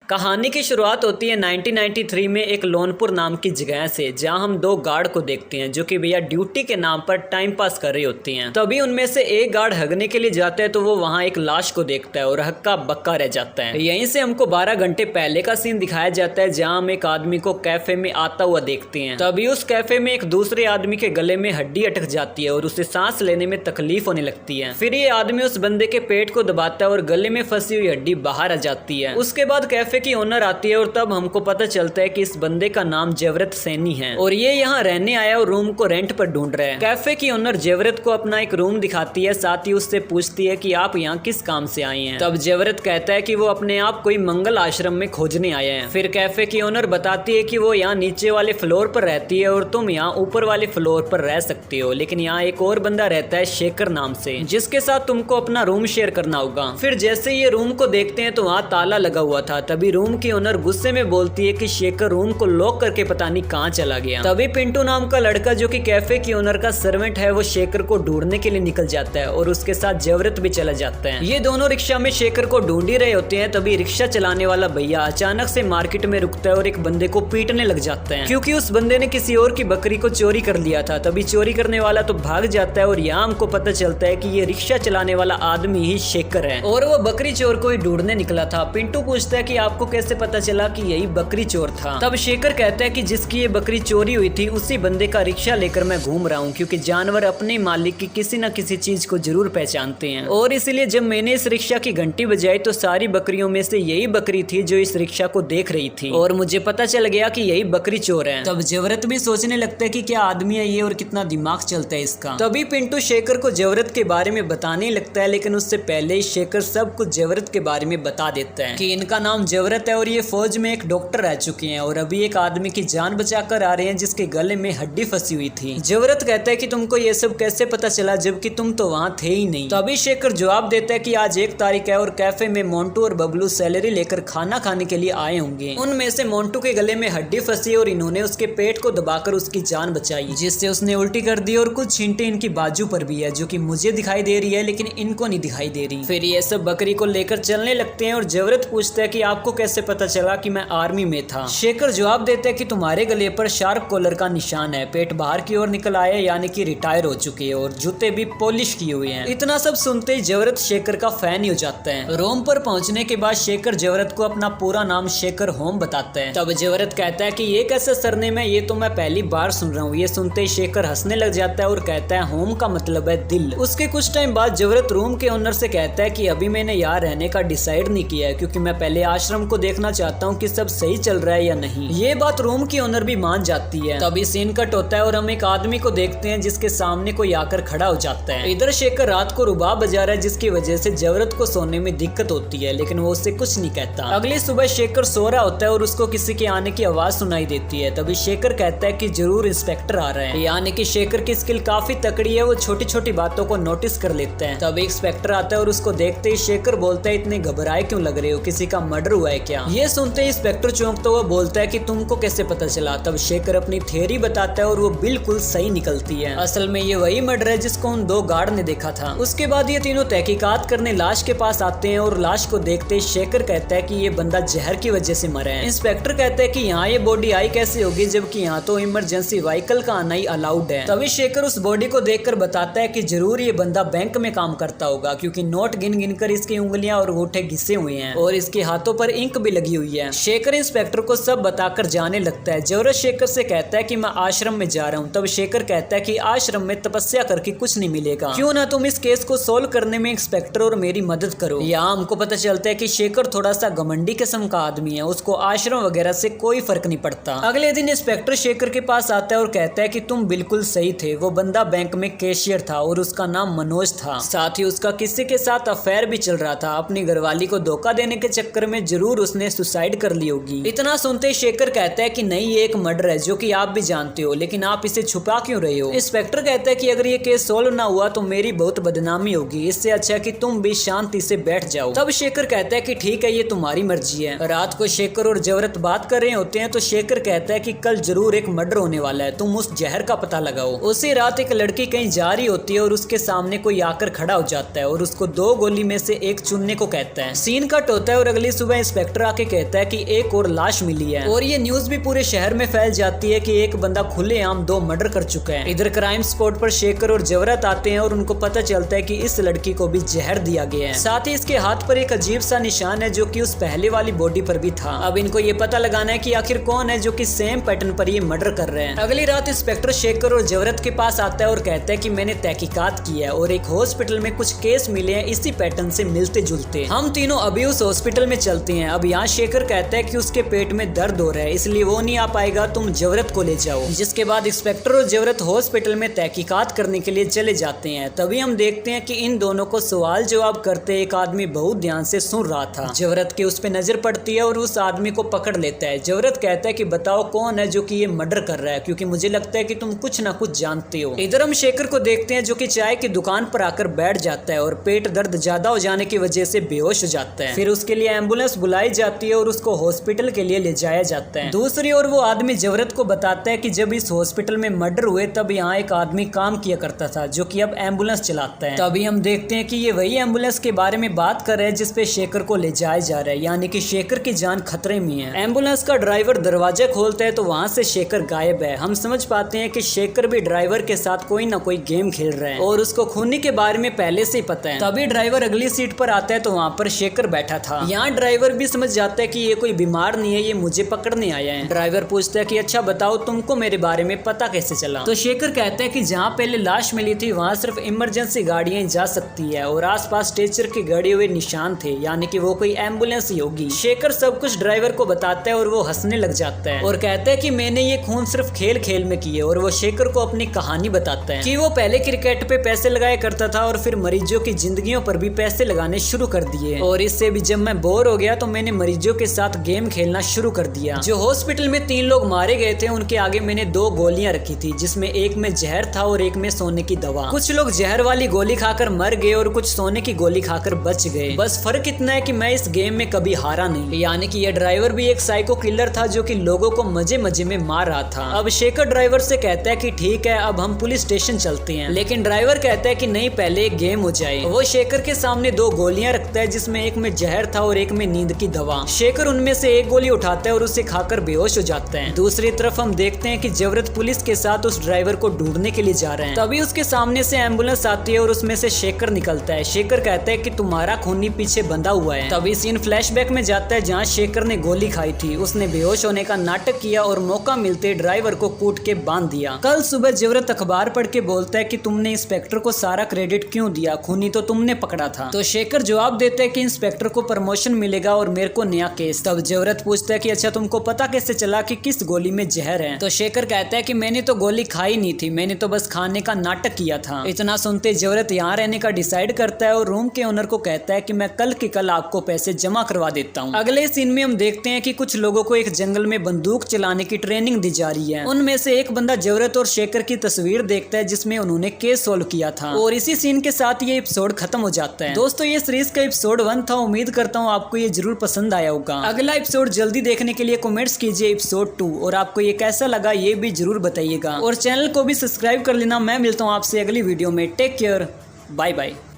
कहानी की शुरुआत होती है 1993 में एक लोनपुर नाम की जगह से, जहां हम दो गार्ड को देखते हैं जो कि भैया ड्यूटी के नाम पर टाइम पास कर रही होती हैं। तभी उनमें से एक गार्ड हगने के लिए जाता है तो वो वहां एक लाश को देखता है और हक्का बक्का रह जाता है। यहीं से हमको 12 घंटे पहले का सीन दिखाया जाता है, जहाँ हम एक आदमी को कैफे में आता हुआ देखते हैं। तभी उस कैफे में एक दूसरे आदमी के गले में हड्डी अटक जाती है और उसे सांस लेने में तकलीफ होने लगती है। फिर ये आदमी उस बंदे के पेट को दबाता है और गले में फंसी हुई हड्डी बाहर आ जाती है। उसके बाद कैफे की ओनर आती है और तब हमको पता चलता है कि इस बंदे का नाम जेवरत सैनी है और ये यहाँ रहने आया और रूम को रेंट पर ढूंढ रहा है। कैफे की ओनर जेवरत को अपना एक रूम दिखाती है, साथ ही उससे पूछती है कि आप यहाँ किस काम से आए हैं। तब जेवरत कहता है कि वो अपने आप कोई मंगल आश्रम में खोजने आए हैं। फिर कैफे की ओनर बताती है कि वो यहाँ नीचे वाले फ्लोर पर रहती है और तुम यहाँ ऊपर वाले फ्लोर पर रह सकती हो, लेकिन यहाँ एक और बंदा रहता है शेखर नाम से, जिसके साथ तुमको अपना रूम शेयर करना होगा। फिर जैसे ये रूम को देखते हैं तो वहाँ ताला लगा हुआ था। तभी रूम की ओनर गुस्से में बोलती है कि शेखर रूम को लॉक करके पता नहीं कहाँ चला गया। तभी पिंटू नाम का लड़का जो कि कैफे की ओनर का सर्वेंट है, वो शेखर को ढूंढने के लिए निकल जाता है और उसके साथ जेवरत भी चला जाता है। ये दोनों रिक्शा में शेखर को ढूंढ ही रहे होते हैं। तभी रिक्शा चलाने वाला भैया अचानक से मार्केट में रुकता है और एक बंदे को पीटने लग जाता है, क्योंकि उस बंदे ने किसी और की बकरी को चोरी कर लिया था। तभी चोरी करने वाला तो भाग जाता है और यहाँ हमको पता चलता है कि ये रिक्शा चलाने वाला आदमी ही शेखर है और वो बकरी चोर को ही ढूंढने निकला था। पिंटू पूछता है कि आपको कैसे पता चला कि यही बकरी चोर था। तब शेखर कहता है कि जिसकी ये बकरी चोरी हुई थी उसी बंदे का रिक्शा लेकर मैं घूम रहा हूँ, क्योंकि जानवर अपने मालिक की किसी न किसी चीज को जरूर पहचानते हैं और इसीलिए जब मैंने इस रिक्शा की घंटी बजाई तो सारी बकरियों में से यही बकरी थी जो इस रिक्शा को देख रही थी और मुझे पता चल गया कि यही बकरी चोर है। तब जेवरत भी सोचने लगता है कि क्या आदमी है ये और कितना दिमाग चलता है इसका। तभी पिंटू शेखर को जेवरत के बारे में बताने लगता है, लेकिन उससे पहले ही शेखर सब कुछ जेवरत के बारे में बता देता है कि इनका नाम जेवरत है और ये फौज में एक डॉक्टर रह चुके हैं और अभी एक आदमी की जान बचाकर आ रहे हैं जिसके गले में हड्डी फंसी हुई थी। जेवरत कहता है कि तुमको ये सब कैसे पता चला जबकि तुम तो वहाँ थे ही नहीं। तभी शेखर जवाब देता है कि आज 1 तारीख है और कैफे में मोन्टू और बबलू सैलरी लेकर खाना खाने के लिए आए होंगे। उनमें से मोन्टू के गले में हड्डी फंसी और इन्होंने उसके पेट को दबाकर उसकी जान बचाई, जिससे उसने उल्टी कर दी और कुछ छींटे इनकी बाजू पर भी है जो कि मुझे दिखाई दे रही है लेकिन इनको नहीं दिखाई दे रही। फिर ये सब बकरी को लेकर चलने लगते हैं और जेवरत पूछता है कि आपको कैसे पता चला कि मैं आर्मी में था। शेखर जवाब देता है कि तुम्हारे गले पर शार्प कॉलर का निशान है, पेट बाहर की ओर निकल आया यानी कि रिटायर हो चुके हैं और जूते भी पॉलिश किए हुए हैं। इतना सब सुनते ही जेवरत शेखर का फैन ही हो जाता है। रोम पर पहुंचने के बाद शेखर जेवरत को अपना पूरा नाम शेखर होम बताता है। तब जेवरत कहता है कि ये कैसे सरनेम है, ये तो मैं पहली बार सुन रहा हूँ। ये सुनते ही शेखर हंसने लग जाता है और कहता है होम का मतलब है दिल। उसके कुछ टाइम बाद जेवरत रूम के ओनर से कहता है कि अभी मैंने यहाँ रहने का डिसाइड नहीं किया है, क्योंकि मैं पहले आश्रम को देखना चाहता हूँ कि सब सही चल रहा है या नहीं। ये बात रूम की ओनर भी मान जाती है। तभी सीन कट होता है और हम एक आदमी को देखते हैं जिसके सामने कोई आकर खड़ा हो जाता है। इधर शेखर रात को रुबाब बजा रहा है जिसकी वजह से जेवरत को सोने में दिक्कत होती है, लेकिन वो उससे कुछ नहीं कहता। अगली सुबह शेखर सो रहा होता है और उसको किसी के आने की आवाज सुनाई देती है। तभी शेखर कहता है कि जरूर इंस्पेक्टर आ रहे हैं, यानी कि शेखर की स्किल काफी तकड़ी है, वो छोटी छोटी बातों को नोटिस कर लेते हैं। तब इंस्पेक्टर आता है और उसको देखते ही शेखर बोलता है इतने घबराए क्यों लग रहे हो, किसी का मर्डर हुआ है क्या? ये सुनते ही इंस्पेक्टर चौंकता हुआ बोलता है कि तुमको कैसे पता चला? तब शेखर अपनी थ्योरी बताता है और वो बिल्कुल सही निकलती है। असल में ये वही मर्डर है जिसको उन 2 गार्ड ने देखा था। उसके बाद ये तीनों तहकीकात करने लाश के पास आते हैं और लाश को देखते ही शेखर कहता है कि ये बंदा जहर की वजह से मरा है। इंस्पेक्टर कहता है कि यहाँ ये बॉडी आई कैसे होगी जबकि यहाँ तो इमरजेंसी व्हीकल का आना ही अलाउड है। तभी शेखर उस बॉडी को देखकर बताता है कि जरूर ये बंदा बैंक में काम करता होगा, क्योंकि नोट गिन गिन कर इसकी उंगलियां और अंगूठे घिसे हुए हैं और इसके हाथों पर इंक भी लगी हुई है। शेखर इंस्पेक्टर को सब बताकर जाने लगता है। जेवरत शेखर से कहता है कि मैं आश्रम में जा रहा हूँ। तब शेखर कहता है कि आश्रम में तपस्या करके कुछ नहीं मिलेगा, क्यों ना तुम इस केस को सोल्व करने में इंस्पेक्टर और मेरी मदद करो। यहाँ हमको पता चलता है कि शेखर थोड़ा सा घमंडी किस्म का आदमी है, उसको आश्रम वगैरह से कोई फर्क नहीं पड़ता। अगले दिन इंस्पेक्टर शेखर के पास आता है और कहता है कि तुम बिल्कुल सही थे, वो बंदा बैंक में कैशियर था और उसका नाम मनोज था, साथ ही उसका किसी के साथ अफेयर भी चल रहा था। अपनी घरवाली को धोखा देने के चक्कर में जरूर उसने सुसाइड कर ली होगी। इतना सुनते शेखर कहता है कि नहीं ये एक मर्डर है जो कि आप भी जानते हो, लेकिन आप इसे छुपा क्यों रहे हो? इंस्पेक्टर कहता है कि अगर ये केस सोल्व ना हुआ तो मेरी बहुत बदनामी होगी, इससे अच्छा कि तुम भी शांति से बैठ जाओ। तब शेखर कहता है कि ठीक है ये तुम्हारी मर्जी है। रात को शेखर और जेवरत बात कर रहे होते हैं तो शेखर कहता है कि कल जरूर एक मर्डर होने वाला है, तुम उस जहर का पता लगाओ। उसी रात एक लड़की कहीं जा रही होती है और उसके सामने कोई आकर खड़ा हो जाता है और उसको 2 गोली में से एक चुनने को कहता है। सीन कट होता है और अगली सुबह इंस्पेक्टर आके कहता है कि एक और लाश मिली है और ये न्यूज भी पूरे शहर में फैल जाती है कि एक बंदा खुलेआम 2 मर्डर कर चुका है। इधर क्राइम स्पॉट पर शेखर और जवरत आते हैं और उनको पता चलता है कि इस लड़की को भी जहर दिया गया है। साथ ही इसके हाथ पर एक अजीब सा निशान है जो कि उस पहले वाली बॉडी पर भी था। अब इनको ये पता लगाना है कि आखिर कौन है जो कि सेम पैटर्न पर ये मर्डर कर रहे हैं। अगली रात इंस्पेक्टर शेखर और जवरत के पास आता है और कहता है कि मैंने तहकीकात की है और एक हॉस्पिटल में कुछ केस मिले हैं इसी पैटर्न से मिलते जुलते। हम तीनों अभी उस हॉस्पिटल में चलते हैं। अब यहाँ शेखर कहता है कि उसके पेट में दर्द हो रहा है इसलिए वो नहीं आ पाएगा, तुम जवरत को ले जाओ। जिसके बाद इंस्पेक्टर और जवरत हॉस्पिटल में तहकीकात करने के लिए चले जाते हैं। तभी हम देखते हैं कि इन दोनों को सवाल जवाब करते एक आदमी बहुत ध्यान से सुन रहा था। जवरत की उस पे नजर पड़ती है और उस आदमी को पकड़ लेता है। जवरत कहता है कि बताओ कौन है जो कि ये मर्डर कर रहा है, क्योंकि मुझे लगता है कि तुम कुछ ना कुछ जानते हो। इधर हम शेखर को देखते हैं जो कि चाय की दुकान पर आकर बैठ जाता है और पेट दर्द ज्यादा हो जाने की वजह से बेहोश हो जाता है। फिर उसके लिए एम्बुलेंस बुलाई जाती है और उसको हॉस्पिटल के लिए ले जाया जाता है। दूसरी ओर वो आदमी जवरत को बताता है कि जब इस हॉस्पिटल में मर्डर हुए तब यहाँ एक आदमी काम किया करता था जो कि अब एम्बुलेंस चलाता है। तभी हम देखते हैं कि ये वही एम्बुलेंस के बारे में बात कर रहे हैं जिसपे शेखर को ले जाया जा रहा है, यानी कि शेखर की जान खतरे में है। एम्बुलेंस का ड्राइवर दरवाजा खोलता है तो वहाँ से शेखर गायब है। हम समझ पाते हैं कि शेखर भी ड्राइवर के साथ कोई ना कोई गेम खेल रहा है और उसको खूनी के बारे में पहले से ही पता है। तभी ड्राइवर अगली सीट पर आता है तो वहाँ पर शेखर बैठा था। यहाँ ड्राइवर भी समझ जाता है कि ये कोई बीमार नहीं है, ये मुझे पकड़ने आया है। ड्राइवर पूछता है कि अच्छा बताओ तुमको मेरे बारे में पता कैसे चला। तो शेखर कहता है कि जहाँ पहले लाश मिली थी वहाँ सिर्फ इमरजेंसी गाड़ियां जा सकती है और आसपास स्ट्रेचर के गड़े हुए निशान थे, यानी कि वो कोई एम्बुलेंस ही होगी। शेखर सब कुछ ड्राइवर को बताता है और वो हंसने लग जाता है और कहता है कि मैंने ये खून सिर्फ खेल खेल में किए। और वो शेखर को अपनी कहानी बताता है कि वो पहले क्रिकेट पे पैसे लगाया करता था और फिर मरीजों की जिंदगियों पर भी पैसे लगाने शुरू कर दिए और इससे भी जब मैं बोर हो गया तो मैंने मरीजों के साथ गेम खेलना शुरू कर दिया। जो हॉस्पिटल में 3 लोग मारे गए थे उनके आगे मैंने 2 गोलियां रखी थी जिसमें एक में जहर था और एक में सोने की दवा। कुछ लोग जहर वाली गोली खाकर मर गए और कुछ सोने की गोली खाकर बच गए। बस फर्क इतना है कि मैं इस गेम में कभी हारा नहीं। यानी कि यह ड्राइवर भी एक साइको किलर था जो कि लोगों को मजे मजे में मार रहा था। अब शेखर ड्राइवर से कहता है कि ठीक है अब हम पुलिस स्टेशन चलते हैं, लेकिन ड्राइवर कहता है कि नहीं पहले एक गेम हो जाए। वो शेखर के सामने 2 गोलियां रखता है जिसमें एक में जहर था और एक में नींद की दवा। शेखर उनमें से एक गोली उठाता है और उसे खाकर बेहोश हो जाता है। दूसरी तरफ हम देखते हैं कि जवरत पुलिस के साथ उस ड्राइवर को ढूंढने के लिए जा रहे हैं। तभी उसके सामने से एम्बुलेंस आती है और उसमें से शेखर निकलता है। शेखर कहता है कि तुम्हारा खूनी पीछे बंधा हुआ है। तभी सीन फ्लैशबैक में जाता है जहाँ शेखर ने गोली खाई थी। उसने बेहोश होने का नाटक किया और मौका मिलते ड्राइवर को कूट के बांध दिया। कल सुबह जवरत अखबार पढ़ के बोलता है कि तुमने इंस्पेक्टर को सारा क्रेडिट क्यों दिया, खूनी तो तुमने पकड़ा था। तो शेखर जवाब देता है कि इंस्पेक्टर को प्रमोशन मिलेगा और मेरे को नया केस। तब जवरत पूछता है कि अच्छा तुमको पता कैसे चला कि किस गोली में जहर है। तो शेखर कहता है कि मैंने तो गोली खाई नहीं थी, मैंने तो बस खाने का नाटक किया था। इतना सुनते जवरत यहाँ रहने का डिसाइड करता है और रूम के ओनर को कहता है कि मैं कल के कल आपको पैसे जमा करवा देता हूँ। अगले सीन में हम देखते हैं कि कुछ लोगों को एक जंगल में बंदूक चलाने की ट्रेनिंग दी जा रही है। उनमें से एक बंदा जवरत और शेखर की तस्वीर देखता है जिसमें उन्होंने केस सोल्व किया था और इसी सीन के साथ ये एपिसोड खत्म हो जाता है। दोस्तों ये सीरीज का एपिसोड 1 था। उम्मीद करता हूँ आपको ये जरूर पसंद आया होगा। अगला एपिसोड जल्दी देखने के लिए कमेंट्स कीजिए एपिसोड 2 और आपको ये कैसा लगा ये भी जरूर बताइएगा और चैनल को भी सब्सक्राइब कर लेना। मैं मिलता हूँ आपसे अगली वीडियो में। Take care, bye bye.